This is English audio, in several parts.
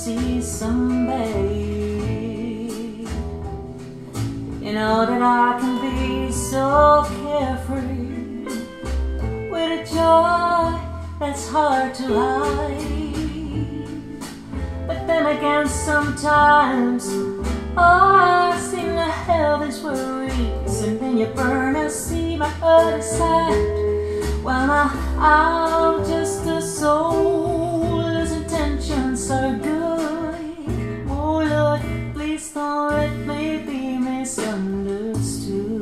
see someday. You know that I can be so carefree with a joy that's hard to hide. But then again, sometimes I seem to have these worries, and then you burn and see my other side. Well, now I'm just a soul whose intentions are good. Oh Lord, please don't let me be misunderstood.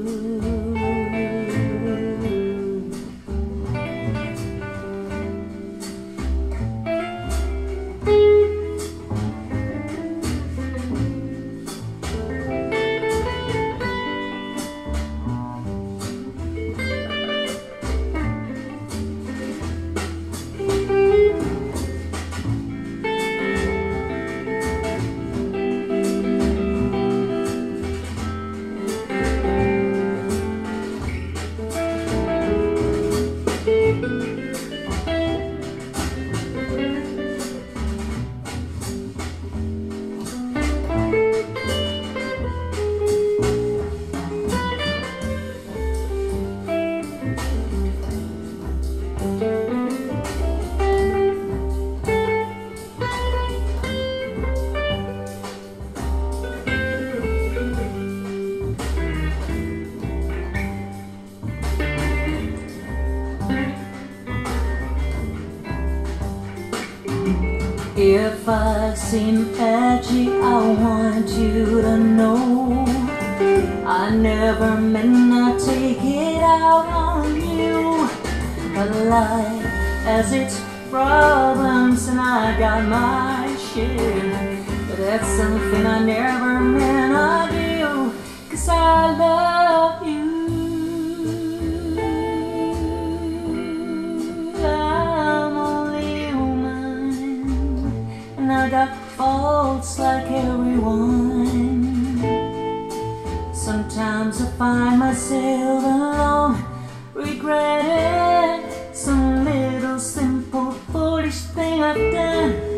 If I seem edgy, I want you to know I never meant to take it out on you. But life has its problems and I got my share. But that's something I never meant to do, 'cause I love you. I got faults like everyone. Sometimes I find myself alone, regretting some little simple foolish thing I've done.